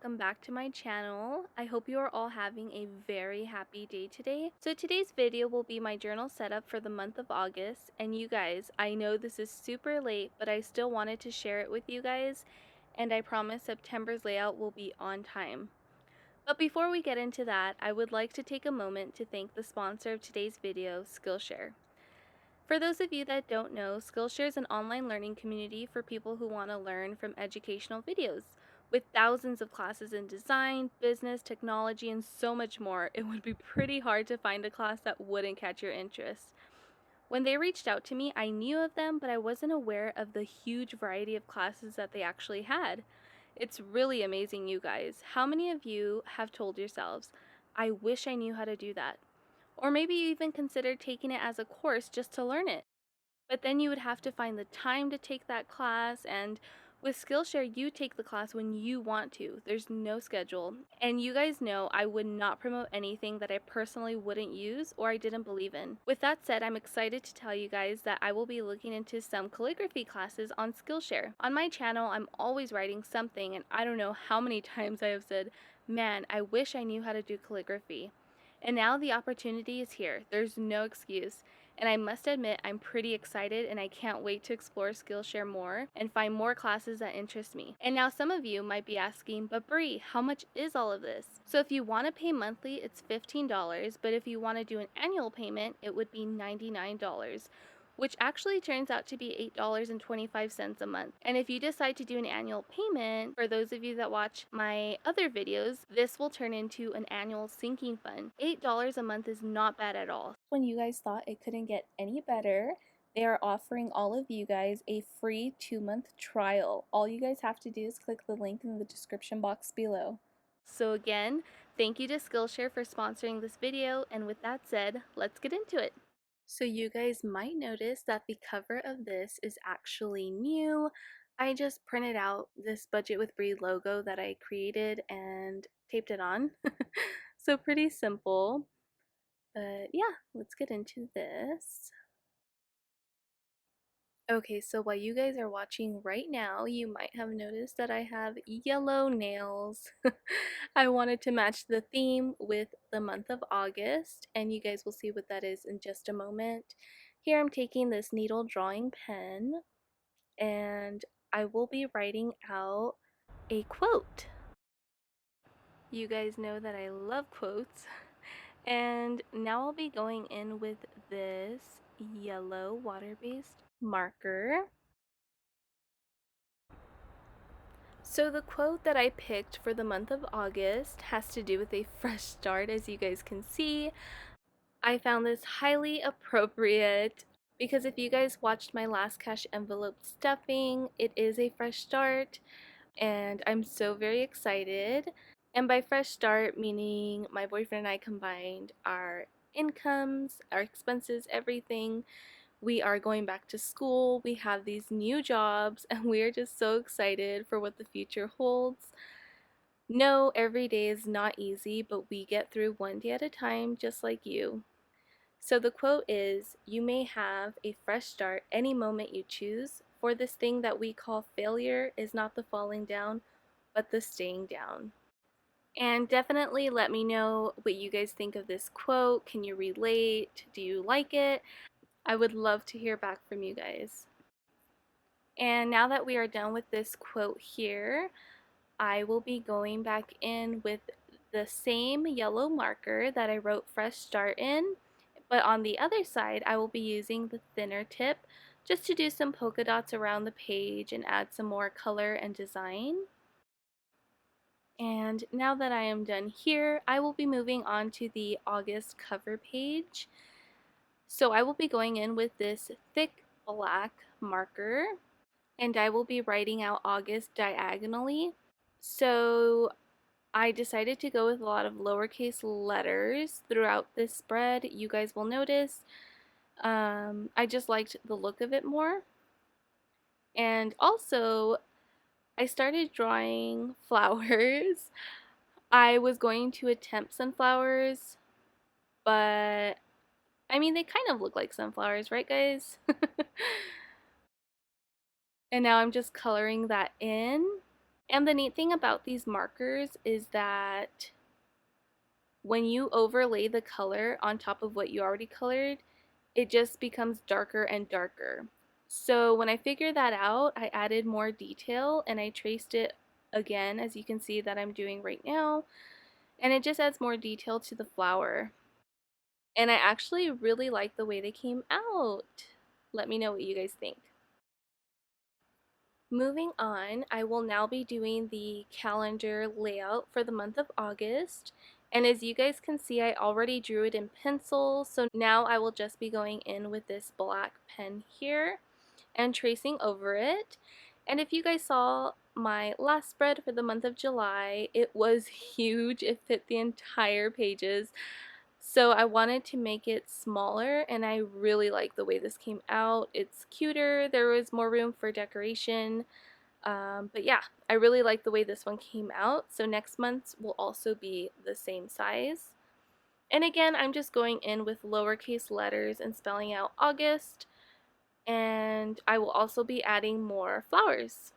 welcome back to my channel. I hope you are all having a very happy day today. So today's video will be my journal setup for the month of August, and you guys, I know this is super late, but I still wanted to share it with you guys, and I promise September's layout will be on time. But before we get into that, I would like to take a moment to thank the sponsor of today's video, Skillshare. For those of you that don't know, Skillshare is an online learning community for people who want to learn from educational videos. With thousands of classes in design, business, technology, and so much more, it would be pretty hard to find a class that wouldn't catch your interest. When they reached out to me, I knew of them, but I wasn't aware of the huge variety of classes that they actually had. It's really amazing, you guys. How many of you have told yourselves, I wish I knew how to do that? Or maybe you even considered taking it as a course just to learn it. But then you would have to find the time to take that class, and with Skillshare, you take the class when you want to. There's no schedule. And you guys know I would not promote anything that I personally wouldn't use or I didn't believe in. With that said, I'm excited to tell you guys that I will be looking into some calligraphy classes on Skillshare. On my channel, I'm always writing something, and I don't know how many times I have said, man, I wish I knew how to do calligraphy. And now the opportunity is here. There's no excuse. And I must admit, I'm pretty excited and I can't wait to explore Skillshare more and find more classes that interest me. And now some of you might be asking, but Bri, how much is all of this? So if you want to pay monthly, it's $15, but if you want to do an annual payment, it would be $99. Which actually turns out to be $8.25 a month. And if you decide to do an annual payment, for those of you that watch my other videos, this will turn into an annual sinking fund. $8 a month is not bad at all. When you guys thought it couldn't get any better, they are offering all of you guys a free 2-month trial. All you guys have to do is click the link in the description box below. So again, thank you to Skillshare for sponsoring this video, and with that said, let's get into it. So you guys might notice that the cover of this is actually new. I just printed out this Budget with Bri logo that I created and taped it on. So pretty simple. But yeah, let's get into this. Okay, so while you guys are watching right now, you might have noticed that I have yellow nails. I wanted to match the theme with the month of August, and you guys will see what that is in just a moment. Here I'm taking this needle drawing pen, and I will be writing out a quote. You guys know that I love quotes. And now I'll be going in with this yellow water-based marker. So the quote that I picked for the month of August has to do with a fresh start, as you guys can see. I found this highly appropriate because if you guys watched my last cash envelope stuffing, it is a fresh start and I'm so very excited. And by fresh start, meaning my boyfriend and I combined our incomes, our expenses, everything. We are going back to school, we have these new jobs, and we are just so excited for what the future holds. No, every day is not easy, but we get through one day at a time, just like you. So the quote is, you may have a fresh start any moment you choose, for this thing that we call failure is not the falling down, but the staying down. And definitely let me know what you guys think of this quote. Can you relate? Do you like it? I would love to hear back from you guys. And now that we are done with this quote here, I will be going back in with the same yellow marker that I wrote fresh start in, but on the other side I will be using the thinner tip just to do some polka dots around the page and add some more color and design. And now that I am done here, I will be moving on to the August cover page. So I will be going in with this thick black marker and I will be writing out August diagonally. So I decided to go with a lot of lowercase letters throughout this spread. You guys will notice I just liked the look of it more. And also I started drawing flowers. I was going to attempt sunflowers, but I mean, they kind of look like sunflowers, right guys? And now I'm just coloring that in. And the neat thing about these markers is that when you overlay the color on top of what you already colored, it just becomes darker and darker. So when I figured that out, I added more detail and I traced it again, as you can see that I'm doing right now, and it just adds more detail to the flower. And I actually really like the way they came out. Let me know what you guys think. Moving on, I will now be doing the calendar layout for the month of August. And as you guys can see, I already drew it in pencil, so now I will just be going in with this black pen here and tracing over it. And if you guys saw my last spread for the month of July, it was huge. It fit the entire pages. So I wanted to make it smaller, and I really like the way this came out. It's cuter, there was more room for decoration. But yeah, I really like the way this one came out. So next month's will also be the same size. And again, I'm just going in with lowercase letters and spelling out August. And I will also be adding more flowers.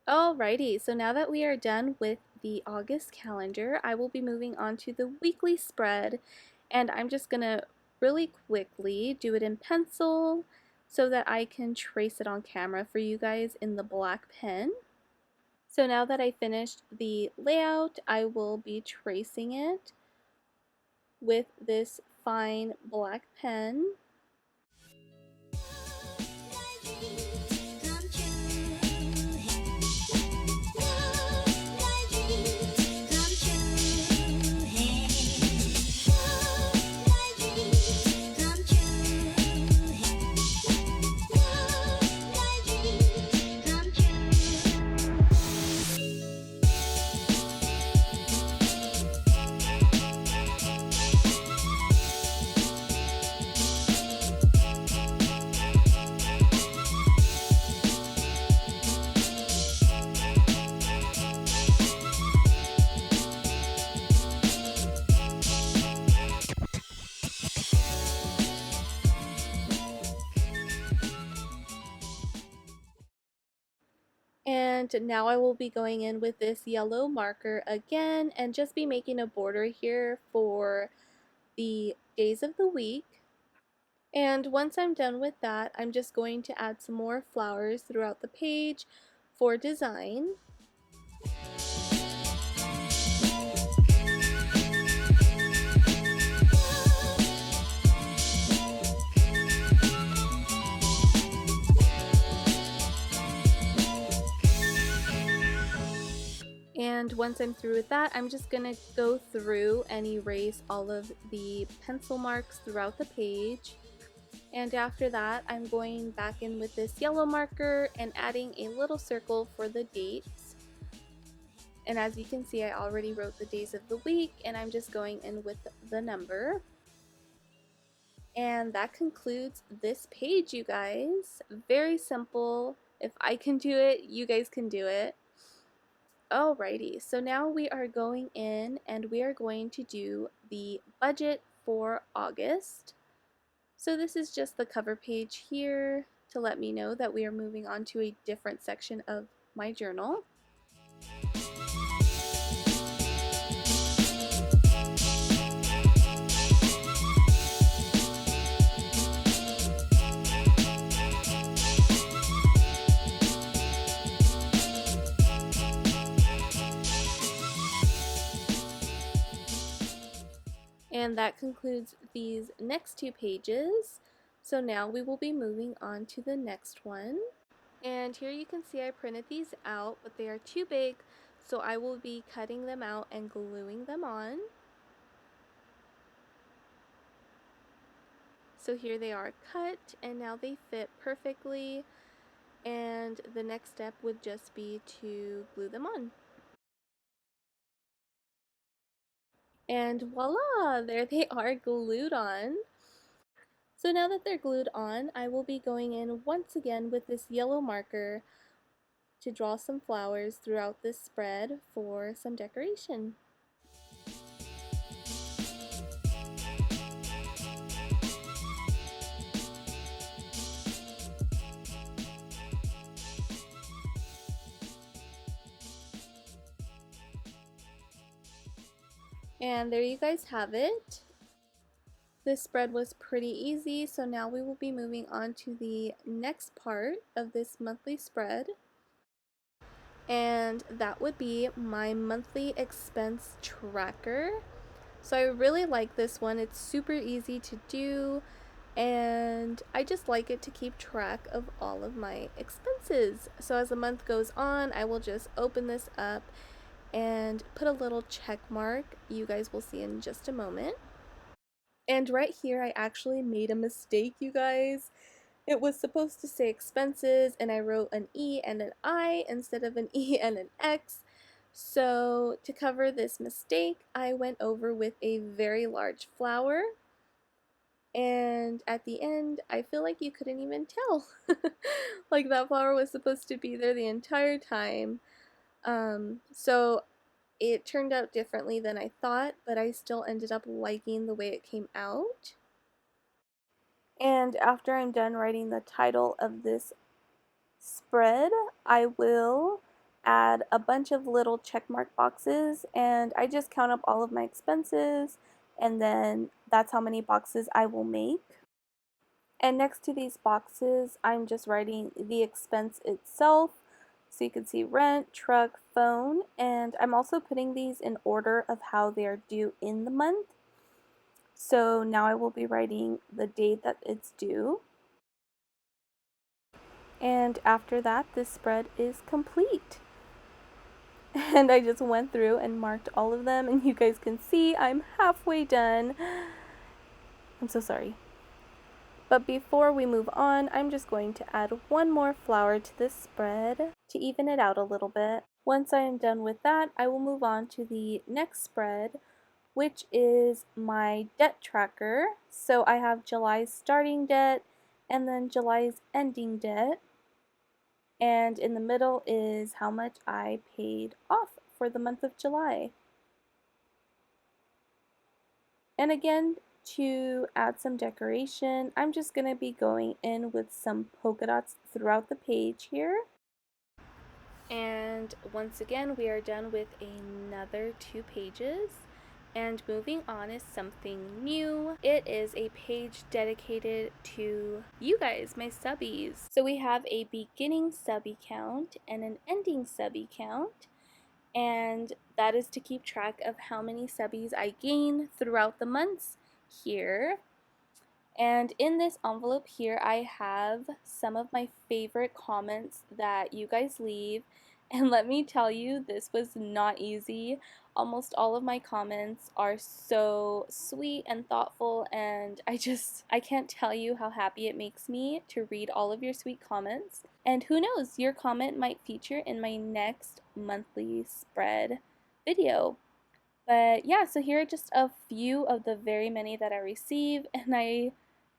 Alrighty, so now that we are done with the August calendar, I will be moving on to the weekly spread, and I'm just gonna really quickly do it in pencil so that I can trace it on camera for you guys in the black pen. So now that I finished the layout, I will be tracing it with this fine black pen. And now I will be going in with this yellow marker again and just be making a border here for the days of the week. And once I'm done with that, I'm just going to add some more flowers throughout the page for design. And once I'm through with that, I'm just going to go through and erase all of the pencil marks throughout the page. And after that, I'm going back in with this yellow marker and adding a little circle for the dates. And as you can see, I already wrote the days of the week, and I'm just going in with the number. And that concludes this page, you guys. Very simple. If I can do it, you guys can do it. Alrighty, so now we are going in and we are going to do the budget for August. So this is just the cover page here to let me know that we are moving on to a different section of my journal. And that concludes these next two pages. So now we will be moving on to the next one. And here you can see I printed these out, but they are too big, so I will be cutting them out and gluing them on. So here they are cut, and now they fit perfectly. And the next step would just be to glue them on. And voila, there they are glued on. So now that they're glued on, I will be going in once again with this yellow marker to draw some flowers throughout this spread for some decoration. And there you guys have it. This spread was pretty easy, so now we will be moving on to the next part of this monthly spread. And that would be my monthly expense tracker. So I really like this one. It's super easy to do, and I just like it to keep track of all of my expenses. So as the month goes on, I will just open this up and put a little check mark. You guys will see in just a moment. And right here, I actually made a mistake, you guys. It was supposed to say expenses, and I wrote an E and an I instead of an E and an X. So to cover this mistake, I went over with a very large flower. And at the end, I feel like you couldn't even tell. Like that flower was supposed to be there the entire time. So it turned out differently than I thought, but I still ended up liking the way it came out. And after I'm done writing the title of this spread, I will add a bunch of little check mark boxes, and I just count up all of my expenses, and then that's how many boxes I will make. And next to these boxes, I'm just writing the expense itself. So you can see rent, truck, phone, and I'm also putting these in order of how they are due in the month. So now I will be writing the date that it's due. And after that, this spread is complete. And I just went through and marked all of them, and you guys can see I'm halfway done. I'm so sorry. But before we move on, I'm just going to add one more flower to this spread to even it out a little bit. Once I am done with that, I will move on to the next spread, which is my debt tracker. So I have July's starting debt and then July's ending debt. And in the middle is how much I paid off for the month of July. And again, to add some decoration, I'm just going to be going in with some polka dots throughout the page here. And once again, we are done with another 2 pages. And moving on is something new. It is a page dedicated to you guys, my subbies. So we have a beginning subby count and an ending subby count. And that is to keep track of how many subbies I gain throughout the months here. And in this envelope here, I have some of my favorite comments that you guys leave. And let me tell you, this was not easy. Almost all of my comments are so sweet and thoughtful, and I can't tell you how happy it makes me to read all of your sweet comments. And who knows, your comment might feature in my next monthly spread video. But yeah, so here are just a few of the very many that I receive, and I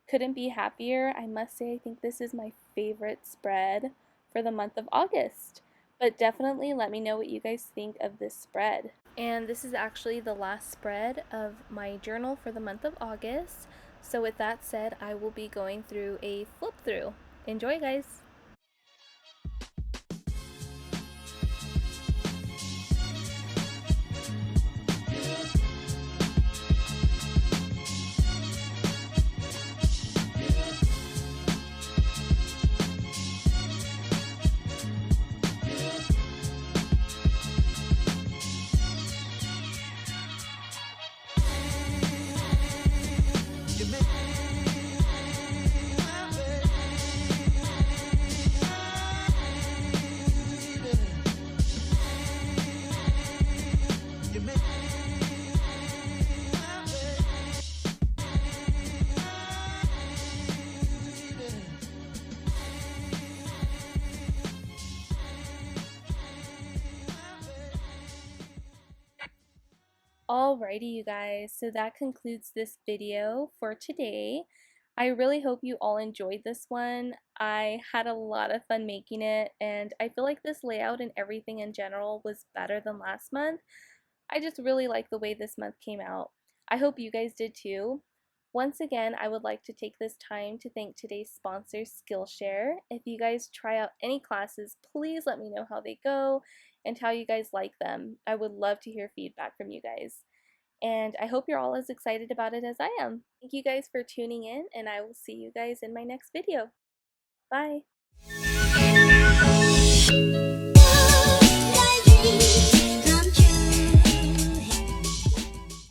couldn't be happier. I must say, I think this is my favorite spread for the month of August. But definitely let me know what you guys think of this spread. And this is actually the last spread of my journal for the month of August. So with that said, I will be going through a flip through. Enjoy, guys! Alrighty, you guys, so that concludes this video for today. I really hope you all enjoyed this one. I had a lot of fun making it, and I feel like this layout and everything in general was better than last month. I just really like the way this month came out. I hope you guys did too. Once again, I would like to take this time to thank today's sponsor, Skillshare. If you guys try out any classes, please let me know how they go and how you guys like them. I would love to hear feedback from you guys. And I hope you're all as excited about it as I am. Thank you guys for tuning in, and I will see you guys in my next video. Bye!